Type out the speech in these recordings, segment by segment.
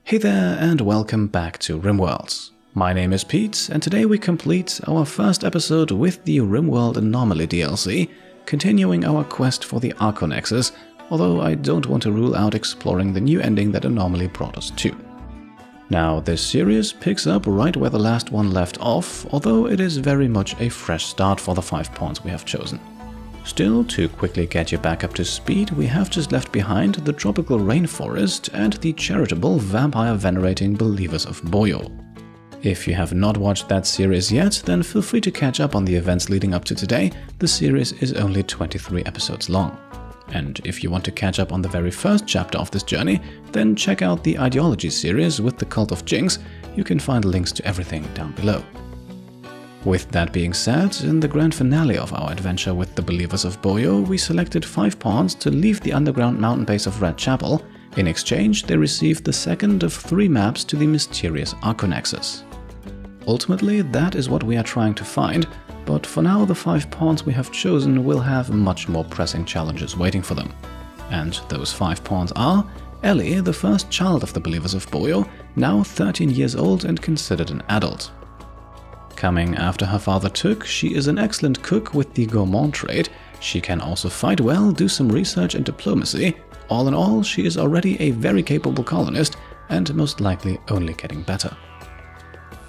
Hey there and welcome back to Rimworld. My name is Pete and today we complete our first episode with the Rimworld Anomaly DLC, continuing our quest for the archonexus, although I don't want to rule out exploring the new ending that Anomaly brought us to. Now this series picks up right where the last one left off, although it is very much a fresh start for the 5 pawns we have chosen. Still, to quickly get you back up to speed, we have just left behind the tropical rainforest and the charitable vampire-venerating Believers of Boyo. If you have not watched that series yet, then feel free to catch up on the events leading up to today. The series is only 23 episodes long. And if you want to catch up on the very first chapter of this journey, then check out the Ideology series with the Cult of Jinx. You can find links to everything down below. With that being said, in the grand finale of our adventure with the Believers of Boyo, we selected 5 pawns to leave the underground mountain base of Red Chapel. In exchange, they received the second of 3 maps to the mysterious archonexus. Ultimately, that is what we are trying to find, but for now the 5 pawns we have chosen will have much more pressing challenges waiting for them. And those 5 pawns are Ellie, the first child of the Believers of Boyo, now 13 years old and considered an adult. Coming after her father Tuk, she is an excellent cook with the gourmand trait. She can also fight well, do some research and diplomacy. All in all, she is already a very capable colonist and most likely only getting better.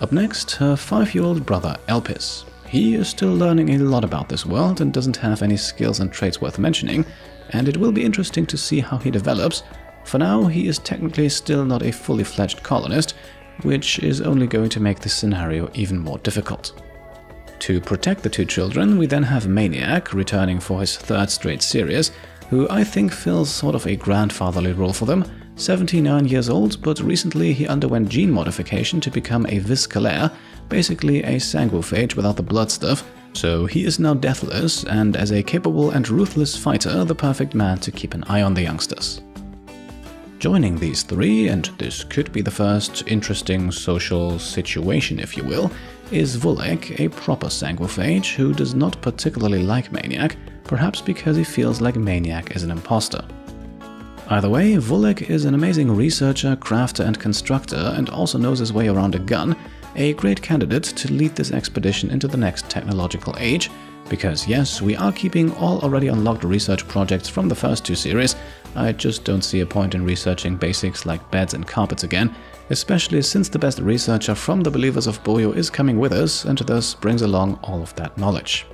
Up next, her 5-year-old brother Elpis. He is still learning a lot about this world and doesn't have any skills and traits worth mentioning, and it will be interesting to see how he develops. For now, he is technically still not a fully fledged colonist, which is only going to make this scenario even more difficult. To protect the 2 children, we then have Maniac, returning for his 3rd straight series, who I think fills sort of a grandfatherly role for them. 79 years old, but recently he underwent gene modification to become a Viscalaire, basically a sanguiphage without the blood stuff, so he is now deathless and as a capable and ruthless fighter, the perfect man to keep an eye on the youngsters. Joining these 3, and this could be the first interesting social situation if you will, is Vulek, a proper sanguiphage who does not particularly like Maniac, perhaps because he feels like Maniac is an imposter. Either way, Vulek is an amazing researcher, crafter and constructor and also knows his way around a gun, a great candidate to lead this expedition into the next technological age, because yes, we are keeping all already unlocked research projects from the first 2 series. I just don't see a point in researching basics like beds and carpets again, especially since the best researcher from the Believers of Boyo is coming with us and thus brings along all of that knowledge.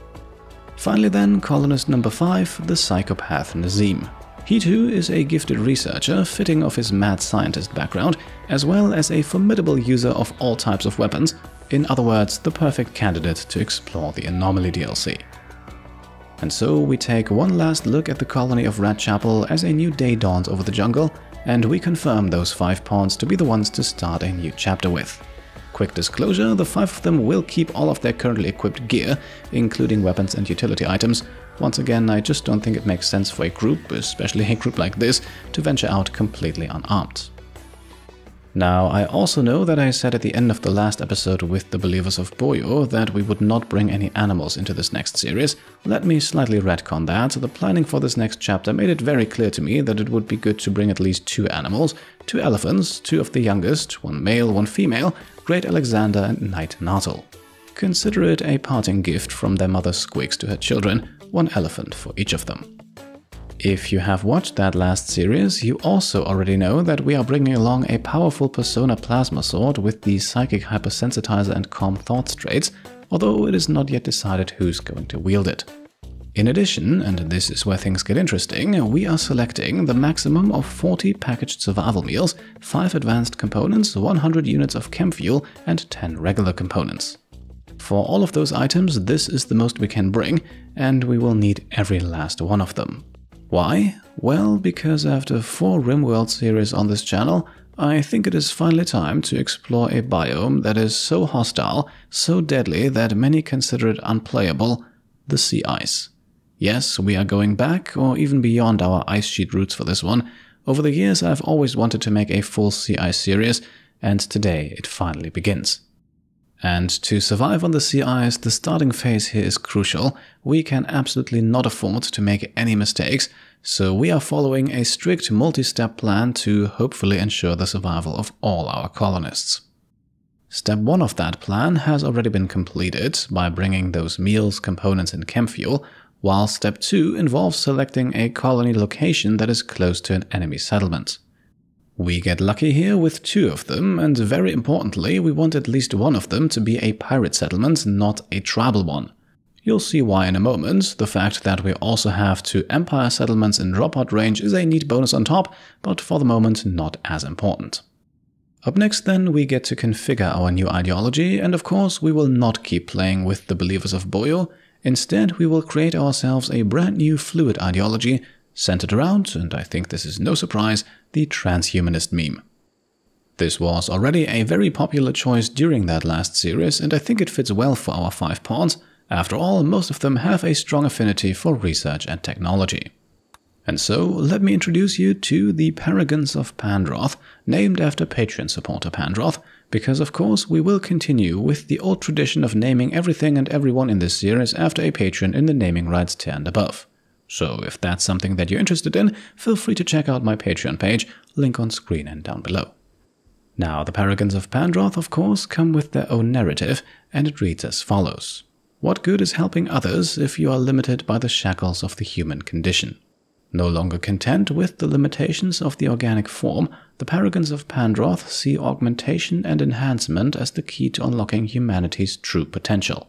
Finally then, colonist number 5, the psychopath Nazim. He too is a gifted researcher, fitting of his mad scientist background, as well as a formidable user of all types of weapons. In other words, the perfect candidate to explore the Anomaly DLC. And so we take one last look at the colony of Red Chapel as a new day dawns over the jungle, and we confirm those 5 pawns to be the ones to start a new chapter with. Quick disclosure, the 5 of them will keep all of their currently equipped gear, including weapons and utility items. Once again, I just don't think it makes sense for a group, especially a group like this, to venture out completely unarmed. Now, I also know that I said at the end of the last episode with the Believers of Boyo that we would not bring any animals into this next series. Let me slightly retcon that. The planning for this next chapter made it very clear to me that it would be good to bring at least 2 animals, 2 elephants, 2 of the youngest, 1 male, 1 female, Great Alexander and Knight Nartle. Consider it a parting gift from their mother Squeaks to her children, 1 elephant for each of them. If you have watched that last series, you also already know that we are bringing along a powerful Persona Plasma Sword with the Psychic Hypersensitizer and Calm Thoughts traits, although it is not yet decided who's going to wield it. In addition, and this is where things get interesting, we are selecting the maximum of 40 packaged survival meals, 5 advanced components, 100 units of chem fuel, and 10 regular components. For all of those items, this is the most we can bring, and we will need every last one of them. Why? Well, because after 4 Rimworld series on this channel, I think it is finally time to explore a biome that is so hostile, so deadly that many consider it unplayable, the sea ice. Yes, we are going back, or even beyond our ice sheet roots for this one. Over the years I've always wanted to make a full sea ice series, and today it finally begins. And to survive on the sea ice, the starting phase here is crucial. We can absolutely not afford to make any mistakes, so we are following a strict multi-step plan to hopefully ensure the survival of all our colonists. Step 1 of that plan has already been completed by bringing those meals, components and chem fuel, while Step 2 involves selecting a colony location that is close to an enemy settlement. We get lucky here with 2 of them, and very importantly, we want at least one of them to be a pirate settlement, not a tribal one. You'll see why in a moment. The fact that we also have 2 empire settlements in drop-out range is a neat bonus on top, but for the moment not as important. Up next then, we get to configure our new ideology, and of course we will not keep playing with the Believers of Boyo. Instead, we will create ourselves a brand new fluid ideology centered around, and I think this is no surprise, the transhumanist meme. This was already a very popular choice during that last series, and I think it fits well for our 5 pawns. After all, most of them have a strong affinity for research and technology. And so, let me introduce you to the Paragons of Pandroth, named after Patreon supporter Pandroth, because of course we will continue with the old tradition of naming everything and everyone in this series after a patron in the naming rights tier and above. So if that's something that you're interested in, feel free to check out my Patreon page, link on screen and down below. Now, the Paragons of Pandroth, of course, come with their own narrative, and it reads as follows. What good is helping others if you are limited by the shackles of the human condition? No longer content with the limitations of the organic form, the Paragons of Pandroth see augmentation and enhancement as the key to unlocking humanity's true potential.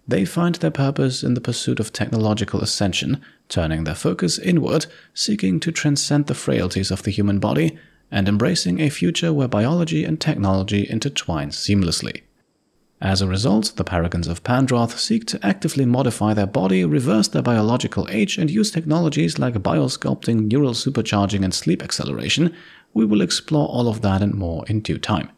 They find their purpose in the pursuit of technological ascension, turning their focus inward, seeking to transcend the frailties of the human body, and embracing a future where biology and technology intertwine seamlessly. As a result, the Paragons of Pandroth seek to actively modify their body, reverse their biological age, and use technologies like biosculpting, neural supercharging, and sleep acceleration. We will explore all of that and more in due time.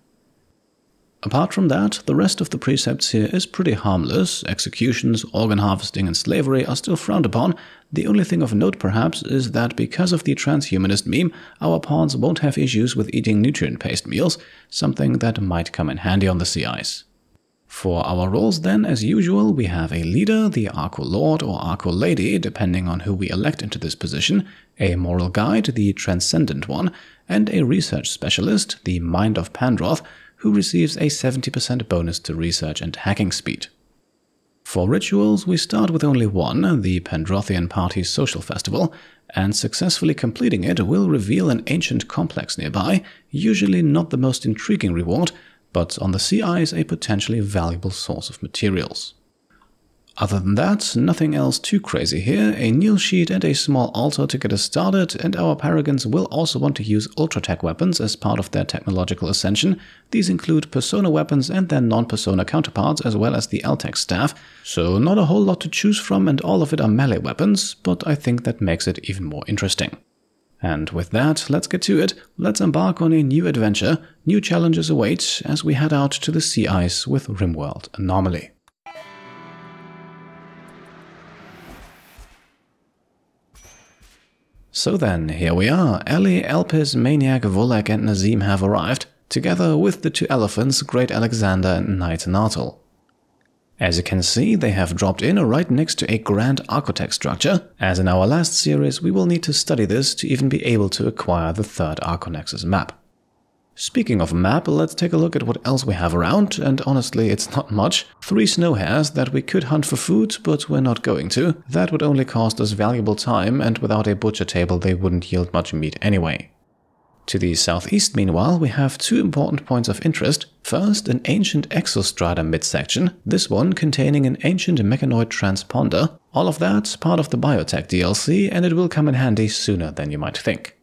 Apart from that, the rest of the precepts here is pretty harmless. Executions, organ harvesting, and slavery are still frowned upon. The only thing of note, perhaps, is that because of the transhumanist meme, our pawns won't have issues with eating nutrient-paced meals, something that might come in handy on the sea ice. For our roles then, as usual, we have a leader, the Archo-Lord or Archo-Lady, depending on who we elect into this position, a moral guide, the Transcendent One, and a research specialist, the Mind of Pandroth, who receives a 70% bonus to research and hacking speed. For rituals, we start with only one, the Pandrothian Party's social festival, and successfully completing it will reveal an ancient complex nearby, usually not the most intriguing reward, but on the sea ice a potentially valuable source of materials. Other than that, nothing else too crazy here, a kneel sheet and a small altar to get us started, and our Paragons will also want to use ultra-tech weapons as part of their technological ascension. These include persona weapons and their non-persona counterparts, as well as the L-Tech staff, so not a whole lot to choose from and all of it are melee weapons, but I think that makes it even more interesting. And with that, let's get to it. Let's embark on a new adventure. New challenges await as we head out to the sea ice with Rimworld Anomaly. So then, here we are. Ellie, Elpis, Maniac, Volek and Nazim have arrived, together with the 2 elephants, Great Alexander and Knight Nartle. As you can see, they have dropped in right next to a grand architect structure. As in our last series, we will need to study this to even be able to acquire the 3rd archonexus map. Speaking of map, let's take a look at what else we have around, and honestly it's not much. 3 snow hares that we could hunt for food, but we're not going to. That would only cost us valuable time, and without a butcher table they wouldn't yield much meat anyway. To the southeast, meanwhile, we have 2 important points of interest. First, an ancient exostrata midsection, this one containing an ancient mechanoid transponder. All of that part of the biotech DLC, and it will come in handy sooner than you might think.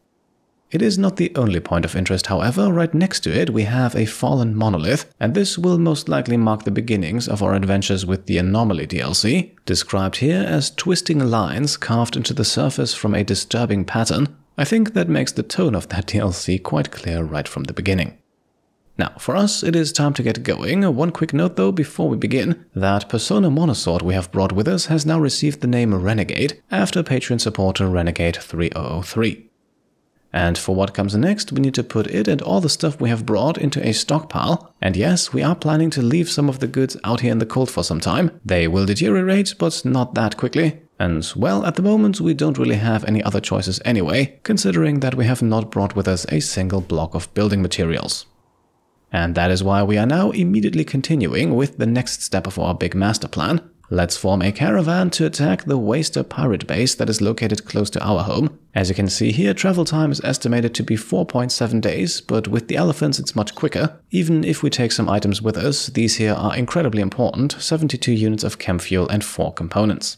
It is not the only point of interest, however. Right next to it we have a fallen monolith, and this will most likely mark the beginnings of our adventures with the Anomaly DLC, described here as twisting lines carved into the surface from a disturbing pattern. I think that makes the tone of that DLC quite clear right from the beginning. Now, for us, it is time to get going. One quick note though before we begin, that Persona Monosword we have brought with us has now received the name Renegade, after Patreon supporter Renegade 3003. And for what comes next, we need to put it and all the stuff we have brought into a stockpile. And yes, we are planning to leave some of the goods out here in the cold for some time. They will deteriorate, but not that quickly. And well, at the moment we don't really have any other choices anyway, considering that we have not brought with us a single block of building materials. And that is why we are now immediately continuing with the next step of our big master plan. Let's form a caravan to attack the Waster pirate base that is located close to our home. As you can see here, travel time is estimated to be 4.7 days, but with the elephants it's much quicker. Even if we take some items with us, these here are incredibly important, 72 units of chem fuel and 4 components.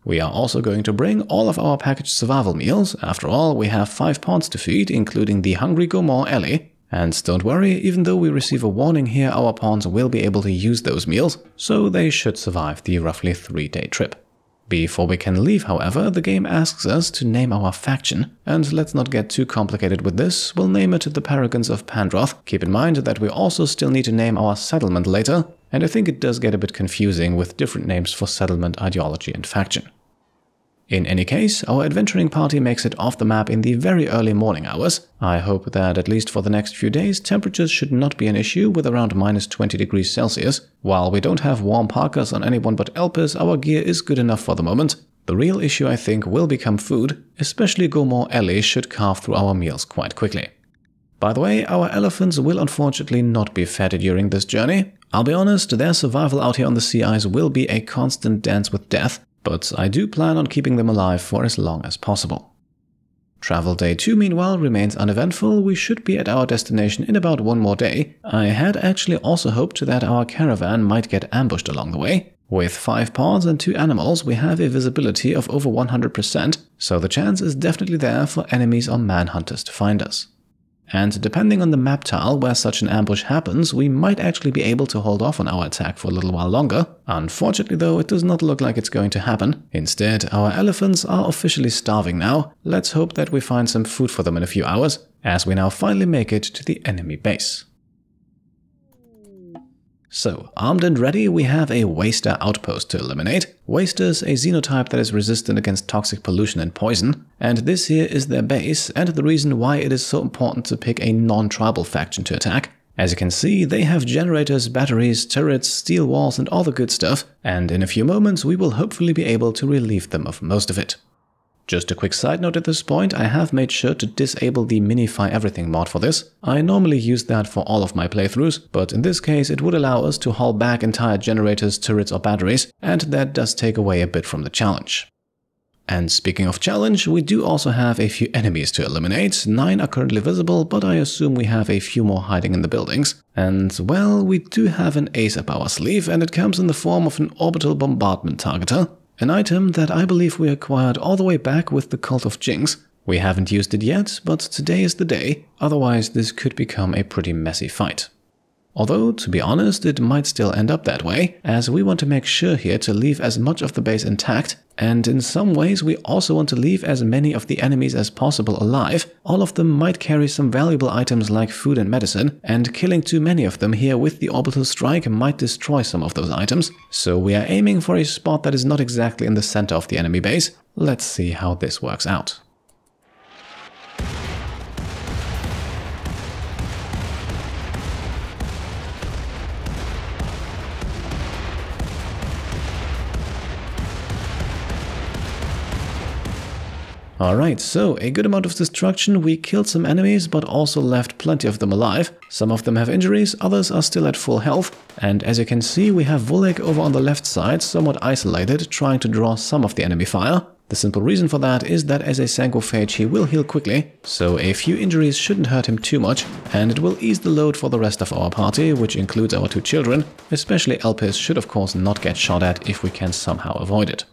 We are also going to bring all of our packaged survival meals. After all, we have 5 pawns to feed, including the hungry gourmand Ellie. And don't worry, even though we receive a warning here, our pawns will be able to use those meals, so they should survive the roughly 3-day trip. Before we can leave, however, the game asks us to name our faction, and let's not get too complicated with this, we'll name it the Paragons of Pandroth. Keep in mind that we also still need to name our settlement later, and I think it does get a bit confusing with different names for settlement, ideology and faction. In any case, our adventuring party makes it off the map in the very early morning hours. I hope that at least for the next few days, temperatures should not be an issue with around minus 20 degrees Celsius. While we don't have warm parkas on anyone but Elpis, our gear is good enough for the moment. The real issue, I think, will become food, especially gourmand Ellie should carve through our meals quite quickly. By the way, our elephants will unfortunately not be fed during this journey. I'll be honest, their survival out here on the sea ice will be a constant dance with death, but I do plan on keeping them alive for as long as possible. Travel day 2 meanwhile remains uneventful. We should be at our destination in about 1 more day. I had actually also hoped that our caravan might get ambushed along the way. With 5 pawns and 2 animals, we have a visibility of over 100%, so the chance is definitely there for enemies or manhunters to find us. And depending on the map tile where such an ambush happens, we might actually be able to hold off on our attack for a little while longer. Unfortunately though, it does not look like it's going to happen. Instead, our elephants are officially starving now. Let's hope that we find some food for them in a few hours, as we now finally make it to the enemy base. So, armed and ready, we have a Waster outpost to eliminate. Wasters, a xenotype that is resistant against toxic pollution and poison, and this here is their base, and the reason why it is so important to pick a non-tribal faction to attack. As you can see, they have generators, batteries, turrets, steel walls and all the good stuff, and in a few moments we will hopefully be able to relieve them of most of it. Just a quick side note at this point, I have made sure to disable the Minify Everything mod for this. I normally use that for all of my playthroughs, but in this case it would allow us to haul back entire generators, turrets or batteries, and that does take away a bit from the challenge. And speaking of challenge, we do also have a few enemies to eliminate. 9 are currently visible, but I assume we have a few more hiding in the buildings. And well, we do have an ace up our sleeve, and it comes in the form of an orbital bombardment targeter. An item that I believe we acquired all the way back with the Cult of Jinx. We haven't used it yet, but today is the day, otherwise this could become a pretty messy fight. Although, to be honest, it might still end up that way, as we want to make sure here to leave as much of the base intact, and in some ways we also want to leave as many of the enemies as possible alive. All of them might carry some valuable items like food and medicine, and killing too many of them here with the orbital strike might destroy some of those items. So we are aiming for a spot that is not exactly in the center of the enemy base. Let's see how this works out. Alright, so a good amount of destruction. We killed some enemies, but also left plenty of them alive. Some of them have injuries, others are still at full health. And as you can see, we have Volek over on the left side, somewhat isolated, trying to draw some of the enemy fire. The simple reason for that is that as a Sanguiphage he will heal quickly, so a few injuries shouldn't hurt him too much, and it will ease the load for the rest of our party, which includes our 2 children. Especially Elpis should of course not get shot at if we can somehow avoid it.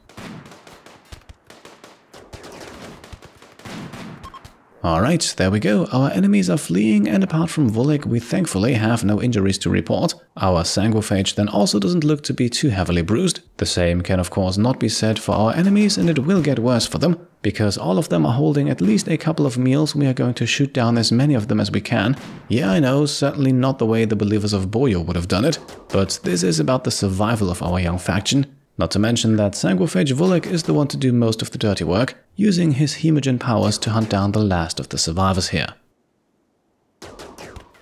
Alright, there we go. Our enemies are fleeing, and apart from Volek, we thankfully have no injuries to report. Our Sanguiphage then also doesn't look to be too heavily bruised. The same can of course not be said for our enemies, and it will get worse for them. Because all of them are holding at least a couple of meals, we are going to shoot down as many of them as we can. Yeah, I know, certainly not the way the Believers of Boyo would have done it, but this is about the survival of our young faction. Not to mention that Sanguiphage Volek is the one to do most of the dirty work, using his hemogen powers to hunt down the last of the survivors here.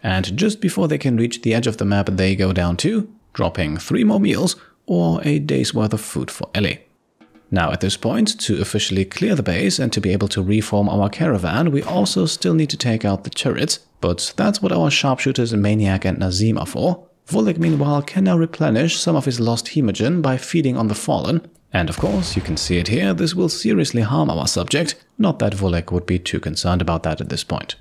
And just before they can reach the edge of the map, they go down too, dropping 3 more meals or a day's worth of food for Ellie. Now at this point, to officially clear the base and to be able to reform our caravan, we also still need to take out the turrets, but that's what our sharpshooters Maniac and Nazim are for. Volek meanwhile can now replenish some of his lost hemogen by feeding on the fallen, and of course, you can see it here, this will seriously harm our subject, not that Volek would be too concerned about that at this point.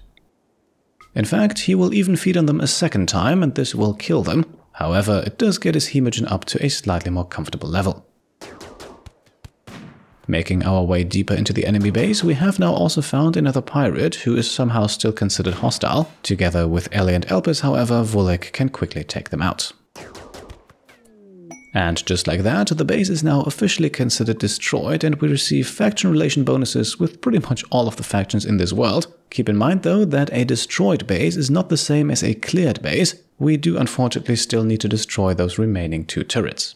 In fact, he will even feed on them a second time and this will kill them, however it does get his hemogen up to a slightly more comfortable level. Making our way deeper into the enemy base, we have now also found another pirate who is somehow still considered hostile. Together with Ellie and Elpis, however, Volek can quickly take them out. And just like that, the base is now officially considered destroyed and we receive faction relation bonuses with pretty much all of the factions in this world. Keep in mind though that a destroyed base is not the same as a cleared base. We do unfortunately still need to destroy those remaining 2 turrets.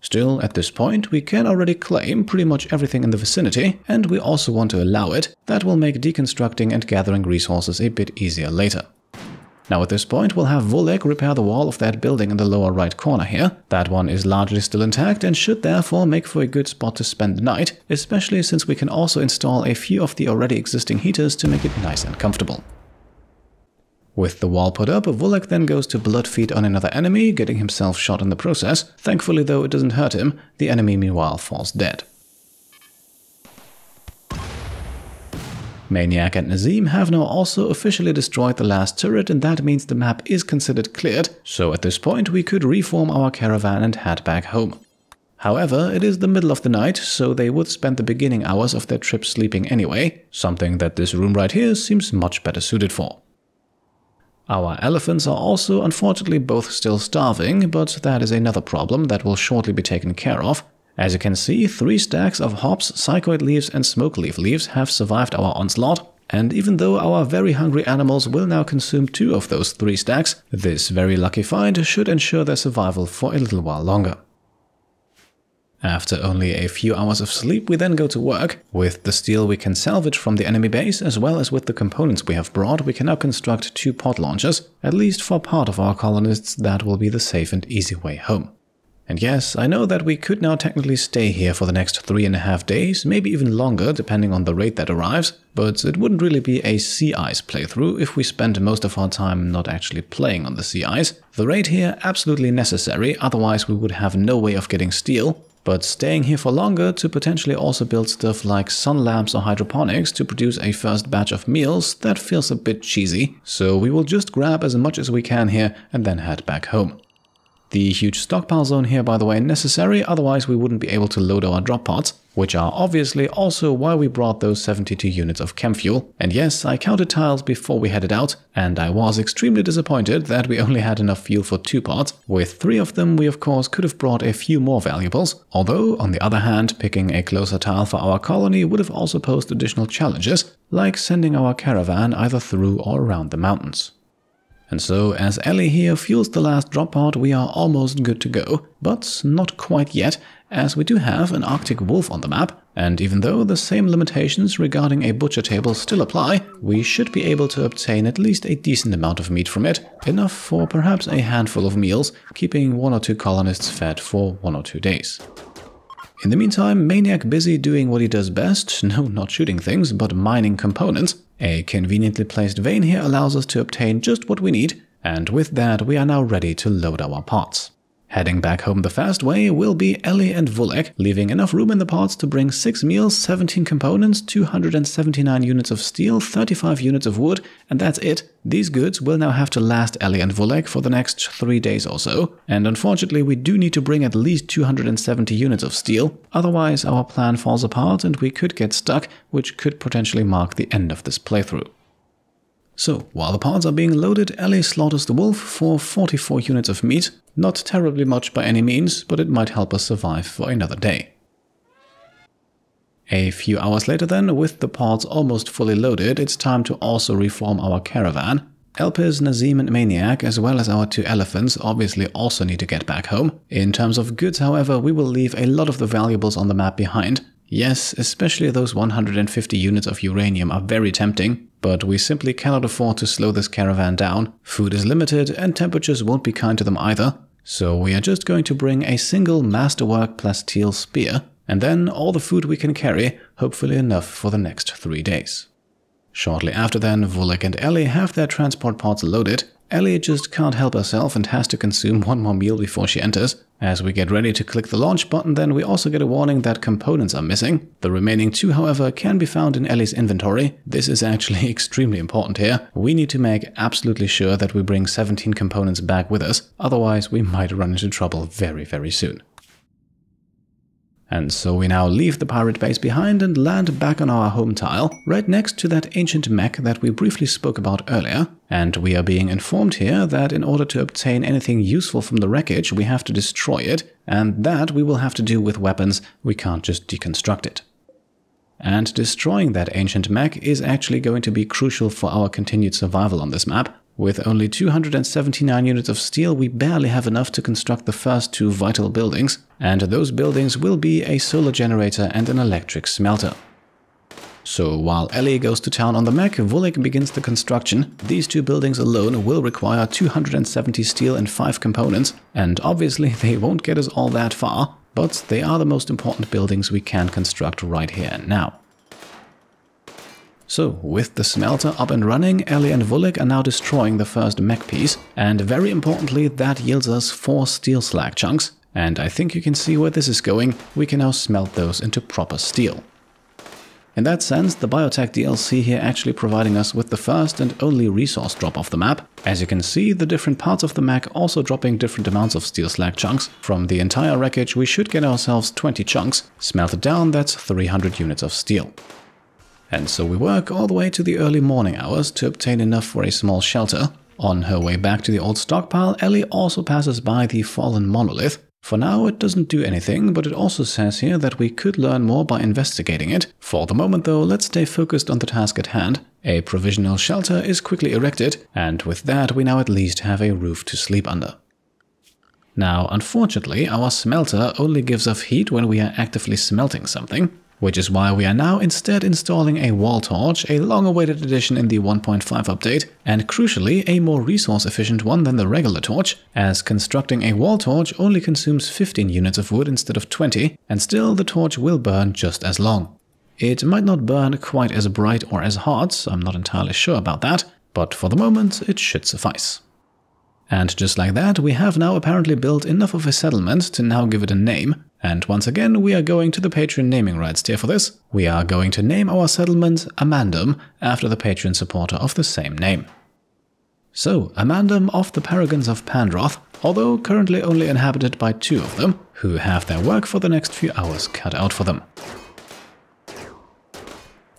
Still, at this point, we can already claim pretty much everything in the vicinity, and we also want to allow it. That will make deconstructing and gathering resources a bit easier later. Now at this point, we'll have Volek repair the wall of that building in the lower right corner here. That one is largely still intact and should therefore make for a good spot to spend the night, especially since we can also install a few of the already existing heaters to make it nice and comfortable. With the wall put up, Volek then goes to blood feed on another enemy, getting himself shot in the process. Thankfully though it doesn't hurt him, the enemy meanwhile falls dead. Maniac and Nazim have now also officially destroyed the last turret and that means the map is considered cleared, so at this point we could reform our caravan and head back home. However, it is the middle of the night, so they would spend the beginning hours of their trip sleeping anyway, something that this room right here seems much better suited for. Our elephants are also unfortunately both still starving, but that is another problem that will shortly be taken care of. As you can see, 3 stacks of hops, psychoid leaves and smoke leaf leaves have survived our onslaught, and even though our very hungry animals will now consume 2 of those 3 stacks, this very lucky find should ensure their survival for a little while longer. After only a few hours of sleep, we then go to work. With the steel we can salvage from the enemy base, as well as with the components we have brought, we can now construct 2 pod launchers. At least for part of our colonists, that will be the safe and easy way home. And yes, I know that we could now technically stay here for the next 3.5 days, maybe even longer depending on the raid that arrives, but it wouldn't really be a sea ice playthrough if we spend most of our time not actually playing on the sea ice. The raid here absolutely necessary, otherwise we would have no way of getting steel. But staying here for longer to potentially also build stuff like sun lamps or hydroponics to produce a first batch of meals, that feels a bit cheesy, so we will just grab as much as we can here and then head back home. The huge stockpile zone here, by the way, necessary, otherwise we wouldn't be able to load our drop pods, which are obviously also why we brought those 72 units of chem fuel. And yes, I counted tiles before we headed out, and I was extremely disappointed that we only had enough fuel for 2 pods. With 3 of them, we of course could have brought a few more valuables, although, on the other hand, picking a closer tile for our colony would have also posed additional challenges, like sending our caravan either through or around the mountains. And so, as Ellie here fuels the last drop pod, we are almost good to go, but not quite yet, as we do have an Arctic wolf on the map, and even though the same limitations regarding a butcher table still apply, we should be able to obtain at least a decent amount of meat from it, enough for perhaps a handful of meals, keeping 1 or 2 colonists fed for 1 or 2 days. In the meantime, Maniac busy doing what he does best, no, not shooting things, but mining components. A conveniently placed vein here allows us to obtain just what we need, and with that we are now ready to load our pods. Heading back home the fast way will be Ellie and Volek, leaving enough room in the pods to bring 6 meals, 17 components, 279 units of steel, 35 units of wood, and that's it. These goods will now have to last Ellie and Volek for the next 3 days or so, and unfortunately we do need to bring at least 270 units of steel, otherwise our plan falls apart and we could get stuck, which could potentially mark the end of this playthrough. So, while the pods are being loaded, Ellie slaughters the wolf for 44 units of meat. Not terribly much by any means, but it might help us survive for another day. A few hours later then, with the pods almost fully loaded, it's time to also reform our caravan. Elpis, Nazim and Maniac, as well as our 2 elephants, obviously also need to get back home. In terms of goods, however, we will leave a lot of the valuables on the map behind. Yes, especially those 150 units of uranium are very tempting, but we simply cannot afford to slow this caravan down. Food is limited and temperatures won't be kind to them either. So we are just going to bring a single masterwork plasteel spear. and then all the food we can carry, hopefully enough for the next 3 days. Shortly after then, Vulek and Ellie have their transport pods loaded. Ellie just can't help herself and has to consume one more meal before she enters. As we get ready to click the launch button, then we also get a warning that components are missing. The remaining 2, however, can be found in Ellie's inventory. This is actually extremely important here. We need to make absolutely sure that we bring 17 components back with us, otherwise we might run into trouble very, very soon. And so we now leave the pirate base behind and land back on our home tile, right next to that ancient mech that we briefly spoke about earlier. And we are being informed here that in order to obtain anything useful from the wreckage, we have to destroy it, and that we will have to do with weapons, we can't just deconstruct it. And destroying that ancient mech is actually going to be crucial for our continued survival on this map. With only 279 units of steel, we barely have enough to construct the first 2 vital buildings, and those buildings will be a solar generator and an electric smelter. So while Ellie goes to town on the mech, Vulek begins the construction. These 2 buildings alone will require 270 steel and 5 components, and obviously they won't get us all that far, but they are the most important buildings we can construct right here and now. So, with the smelter up and running, Ellie and Vulek are now destroying the first mech piece, and very importantly, that yields us 4 steel slag chunks, and I think you can see where this is going. We can now smelt those into proper steel. In that sense, the Biotech DLC here actually providing us with the first and only resource drop off the map. As you can see, the different parts of the mech also dropping different amounts of steel slag chunks. From the entire wreckage, we should get ourselves 20 chunks. Smelted down, that's 300 units of steel. And so we work all the way to the early morning hours to obtain enough for a small shelter. On her way back to the old stockpile, Ellie also passes by the fallen monolith. For now, it doesn't do anything, but it also says here that we could learn more by investigating it. For the moment though, let's stay focused on the task at hand. A provisional shelter is quickly erected, and with that we now at least have a roof to sleep under. Now, unfortunately, our smelter only gives off heat when we are actively smelting something, which is why we are now instead installing a wall torch, a long-awaited addition in the 1.5 update, and crucially a more resource-efficient one than the regular torch, as constructing a wall torch only consumes 15 units of wood instead of 20, and still the torch will burn just as long. It might not burn quite as bright or as hot, I'm not entirely sure about that, but for the moment it should suffice. And just like that, we have now apparently built enough of a settlement to now give it a name. And once again, we are going to the Patreon naming rights tier for this. We are going to name our settlement Amandum after the Patreon supporter of the same name. So, Amandum of the Paragons of Pandroth, although currently only inhabited by 2 of them, who have their work for the next few hours cut out for them.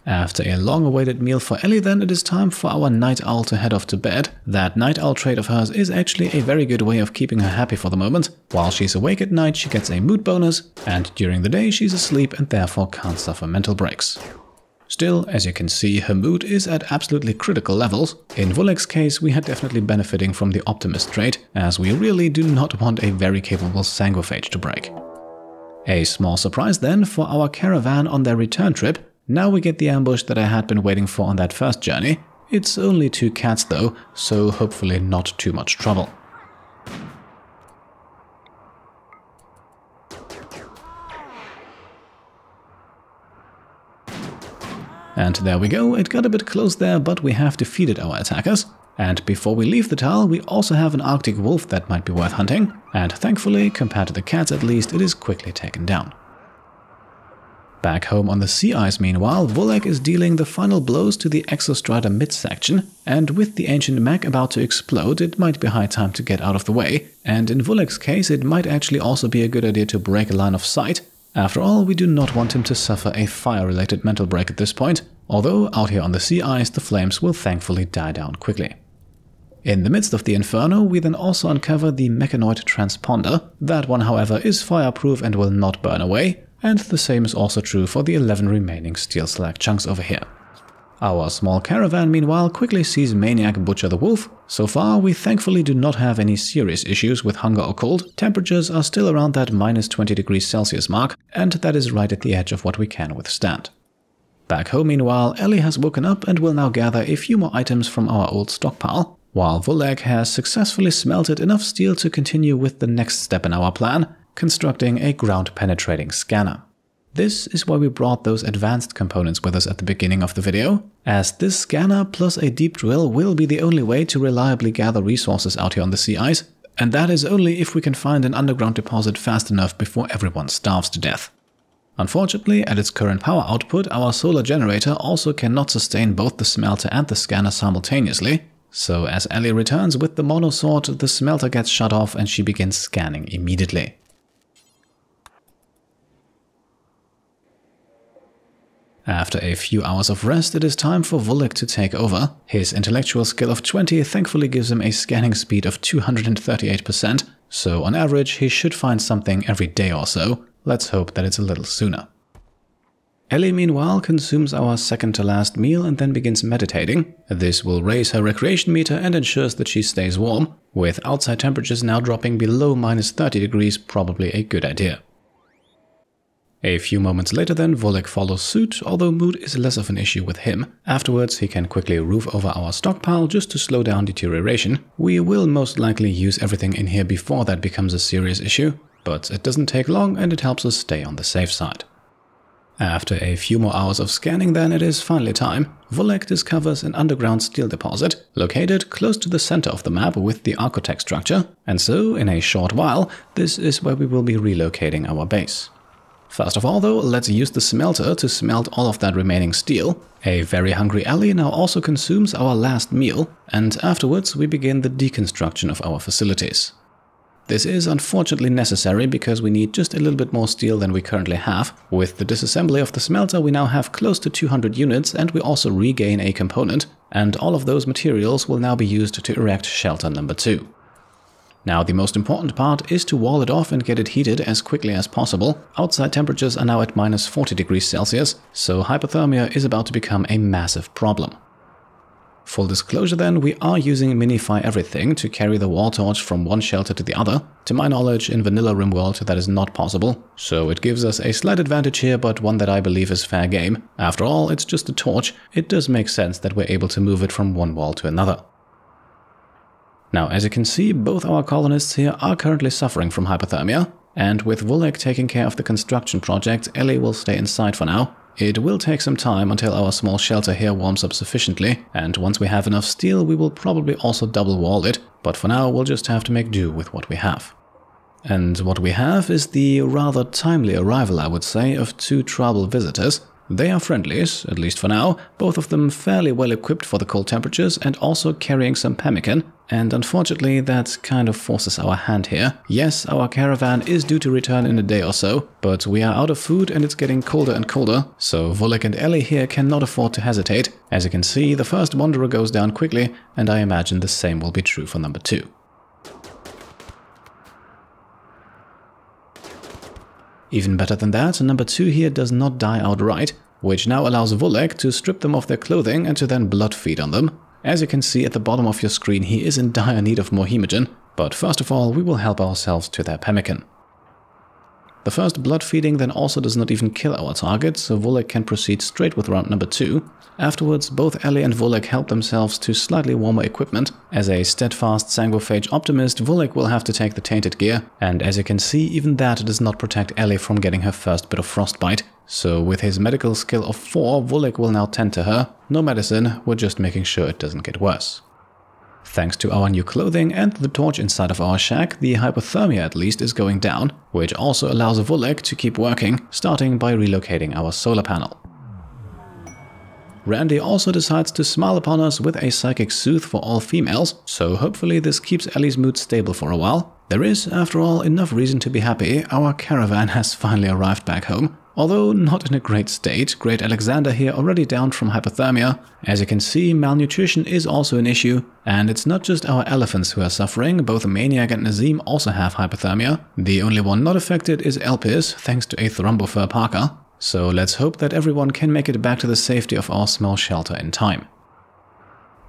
After a long-awaited meal for Ellie, then it is time for our night owl to head off to bed. That night owl trait of hers is actually a very good way of keeping her happy for the moment. While she's awake at night, she gets a mood bonus, and during the day she's asleep and therefore can't suffer mental breaks. Still, as you can see, her mood is at absolutely critical levels. In Vulek's case, we are definitely benefiting from the optimist trait, as we really do not want a very capable sanguiphage to break. A small surprise then for our caravan on their return trip. Now we get the ambush that I had been waiting for on that first journey. It's only 2 cats though, so hopefully not too much trouble. And there we go, it got a bit close there, but we have defeated our attackers. And before we leave the tile, we also have an Arctic wolf that might be worth hunting, and thankfully, compared to the cats at least, it is quickly taken down. Back home on the sea ice meanwhile, Vulek is dealing the final blows to the exostrata midsection, and with the ancient mech about to explode, it might be high time to get out of the way, and in Vulek's case it might actually also be a good idea to break a line of sight. After all, we do not want him to suffer a fire-related mental break at this point, although out here on the sea ice the flames will thankfully die down quickly. In the midst of the inferno, we then also uncover the mechanoid transponder. That one, however, is fireproof and will not burn away, and the same is also true for the 11 remaining steel slag chunks over here. Our small caravan meanwhile quickly sees Maniac butcher the wolf. So far we thankfully do not have any serious issues with hunger or cold. Temperatures are still around that -20°C mark, and that is right at the edge of what we can withstand. Back home meanwhile, Ellie has woken up and will now gather a few more items from our old stockpile, while Vulek has successfully smelted enough steel to continue with the next step in our plan, constructing a ground-penetrating scanner. This is why we brought those advanced components with us at the beginning of the video, as this scanner plus a deep drill will be the only way to reliably gather resources out here on the sea ice, and that is only if we can find an underground deposit fast enough before everyone starves to death. Unfortunately, at its current power output, our solar generator also cannot sustain both the smelter and the scanner simultaneously, so as Ellie returns with the monosword, the smelter gets shut off and she begins scanning immediately. After a few hours of rest, it is time for Volek to take over. His intellectual skill of 20 thankfully gives him a scanning speed of 238%, so on average he should find something every day or so. Let's hope that it's a little sooner. Ellie meanwhile consumes our second to last meal and then begins meditating. This will raise her recreation meter and ensures that she stays warm, with outside temperatures now dropping below -30 degrees, probably a good idea. A few moments later then, Volek follows suit, although mood is less of an issue with him. Afterwards, he can quickly roof over our stockpile just to slow down deterioration. We will most likely use everything in here before that becomes a serious issue, but it doesn't take long and it helps us stay on the safe side. After a few more hours of scanning then, it is finally time. Volek discovers an underground steel deposit, located close to the center of the map with the architect structure, and so, in a short while, this is where we will be relocating our base. First of all though, let's use the smelter to smelt all of that remaining steel. A very hungry Ellie now also consumes our last meal, and afterwards we begin the deconstruction of our facilities. This is unfortunately necessary because we need just a little bit more steel than we currently have. With the disassembly of the smelter we now have close to 200 units and we also regain a component, and all of those materials will now be used to erect shelter number 2. Now the most important part is to wall it off and get it heated as quickly as possible. Outside temperatures are now at -40 degrees Celsius, so hypothermia is about to become a massive problem. Full disclosure then, we are using Minify Everything to carry the wall torch from one shelter to the other. To my knowledge, in vanilla Rimworld that is not possible, so it gives us a slight advantage here, but one that I believe is fair game. After all, it's just a torch. It does make sense that we're able to move it from one wall to another. Now, as you can see, both our colonists here are currently suffering from hypothermia, and with Volek taking care of the construction project, Ellie will stay inside for now. It will take some time until our small shelter here warms up sufficiently, and once we have enough steel, we will probably also double wall it, but for now we'll just have to make do with what we have. And what we have is the rather timely arrival, I would say, of 2 tribal visitors. They are friendlies, at least for now, both of them fairly well equipped for the cold temperatures and also carrying some pemmican, and unfortunately that kind of forces our hand here. Yes, our caravan is due to return in a day or so, but we are out of food and it's getting colder and colder, so Volek and Ellie here cannot afford to hesitate. As you can see, the first wanderer goes down quickly, and I imagine the same will be true for number 2. Even better than that, number 2 here does not die outright, which now allows Volek to strip them of their clothing and to then blood feed on them. As you can see at the bottom of your screen, he is in dire need of more hemogen, but first of all we will help ourselves to their pemmican. The first blood feeding then also does not even kill our target, so Volek can proceed straight with round number 2. Afterwards, both Ellie and Volek help themselves to slightly warmer equipment. As a steadfast sanguiphage optimist, Volek will have to take the tainted gear, and as you can see, even that does not protect Ellie from getting her first bit of frostbite. So with his medical skill of 4, Volek will now tend to her. No medicine, we're just making sure it doesn't get worse. Thanks to our new clothing and the torch inside of our shack, the hypothermia at least is going down, which also allows Volek to keep working, starting by relocating our solar panel. Randy also decides to smile upon us with a psychic soothe for all females, so hopefully this keeps Ellie's mood stable for a while. There is, after all, enough reason to be happy. Our caravan has finally arrived back home. Although not in a great state, Great Alexander here already down from hypothermia. As you can see, malnutrition is also an issue, and it's not just our elephants who are suffering, both Maniac and Nazim also have hypothermia. The only one not affected is Elpis, thanks to a Thrombofur Parker. So let's hope that everyone can make it back to the safety of our small shelter in time.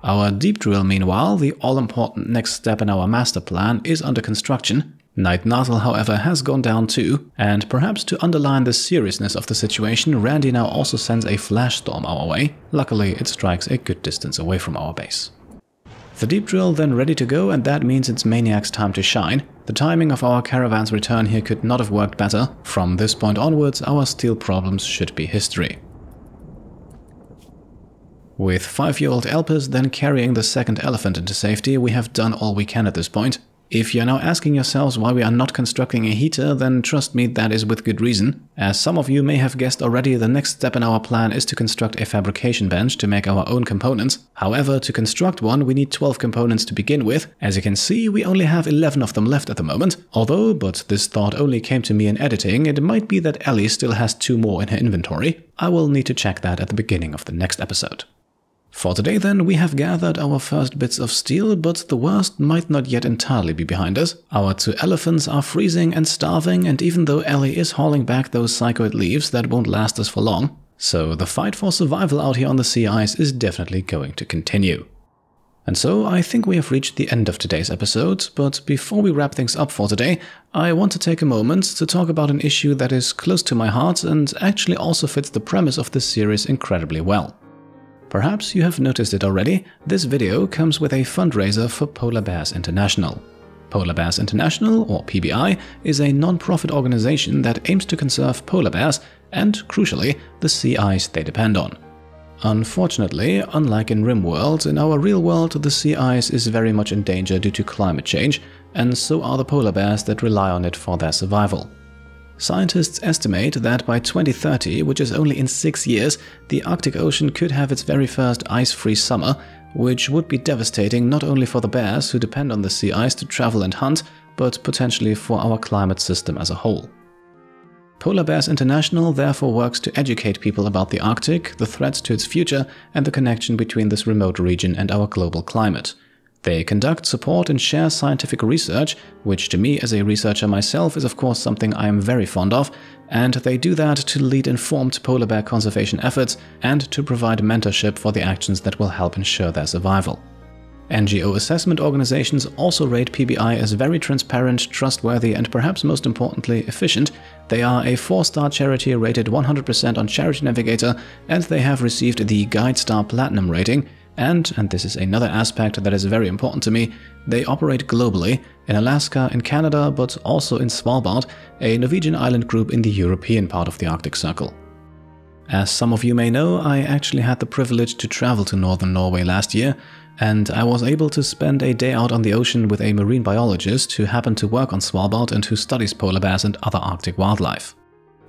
Our deep drill, meanwhile, the all-important next step in our master plan, is under construction. Night Natal, however, has gone down too, and perhaps to underline the seriousness of the situation, Randy now also sends a flash storm our way. Luckily, it strikes a good distance away from our base. The deep drill then ready to go, and that means it's Maniac's time to shine. The timing of our caravan's return here could not have worked better. From this point onwards, our steel problems should be history. With 5-year-old Elpis then carrying the second elephant into safety, we have done all we can at this point. If you're now asking yourselves why we are not constructing a heater, then trust me, that is with good reason. As some of you may have guessed already, the next step in our plan is to construct a fabrication bench to make our own components. However, to construct one, we need 12 components to begin with. As you can see, we only have 11 of them left at the moment. Although, but this thought only came to me in editing, it might be that Ellie still has 2 more in her inventory. I will need to check that at the beginning of the next episode. For today then, we have gathered our first bits of steel, but the worst might not yet entirely be behind us. Our 2 elephants are freezing and starving, and even though Ellie is hauling back those psychoid leaves, that won't last us for long. So the fight for survival out here on the sea ice is definitely going to continue. And so I think we have reached the end of today's episode, but before we wrap things up for today, I want to take a moment to talk about an issue that is close to my heart and actually also fits the premise of this series incredibly well. Perhaps you have noticed it already, this video comes with a fundraiser for Polar Bears International. Polar Bears International, or PBI, is a non-profit organization that aims to conserve polar bears and, crucially, the sea ice they depend on. Unfortunately, unlike in Rimworld, in our real world the sea ice is very much in danger due to climate change, and so are the polar bears that rely on it for their survival. Scientists estimate that by 2030, which is only in 6 years, the Arctic Ocean could have its very first ice-free summer, which would be devastating not only for the bears who depend on the sea ice to travel and hunt, but potentially for our climate system as a whole. Polar Bears International therefore works to educate people about the Arctic, the threats to its future, and the connection between this remote region and our global climate. They conduct, support and share scientific research, which to me as a researcher myself is of course something I am very fond of, and they do that to lead informed polar bear conservation efforts and to provide mentorship for the actions that will help ensure their survival. NGO assessment organizations also rate PBI as very transparent, trustworthy and perhaps most importantly efficient. They are a 4-star charity rated 100% on Charity Navigator, and they have received the Guide Star Platinum rating. And this is another aspect that is very important to me, they operate globally, in Alaska, in Canada, but also in Svalbard, a Norwegian island group in the European part of the Arctic Circle. As some of you may know, I actually had the privilege to travel to northern Norway last year, and I was able to spend a day out on the ocean with a marine biologist who happened to work on Svalbard and who studies polar bears and other Arctic wildlife.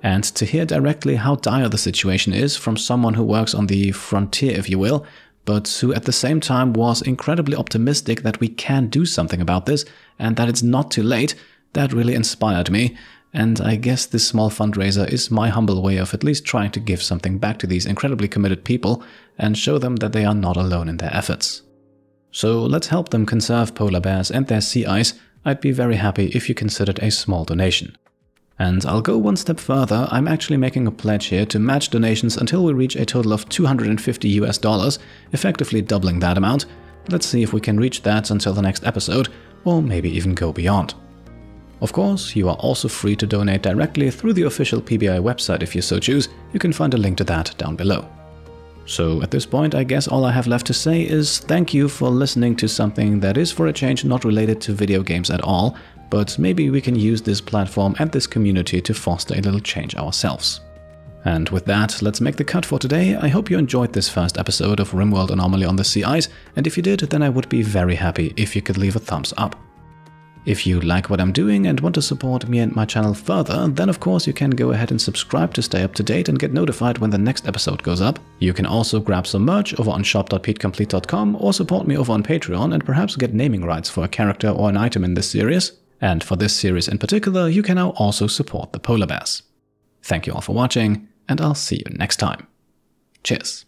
And to hear directly how dire the situation is from someone who works on the frontier, if you will, but who at the same time was incredibly optimistic that we can do something about this and that it's not too late, that really inspired me. And I guess this small fundraiser is my humble way of at least trying to give something back to these incredibly committed people and show them that they are not alone in their efforts. So let's help them conserve polar bears and their sea ice. I'd be very happy if you considered a small donation. And I'll go one step further, I'm actually making a pledge here to match donations until we reach a total of $250 US, effectively doubling that amount. Let's see if we can reach that until the next episode, or maybe even go beyond. Of course, you are also free to donate directly through the official PBI website if you so choose. You can find a link to that down below. So at this point, I guess all I have left to say is thank you for listening to something that is for a change not related to video games at all, but maybe we can use this platform and this community to foster a little change ourselves. And with that, let's make the cut for today. I hope you enjoyed this first episode of Rimworld Anomaly on the Sea Ice, and if you did, then I would be very happy if you could leave a thumbs up. If you like what I'm doing and want to support me and my channel further, then of course you can go ahead and subscribe to stay up to date and get notified when the next episode goes up. You can also grab some merch over on shop.petecomplete.com or support me over on Patreon and perhaps get naming rights for a character or an item in this series. And for this series in particular, you can now also support the polar bears. Thank you all for watching, and I'll see you next time. Cheers.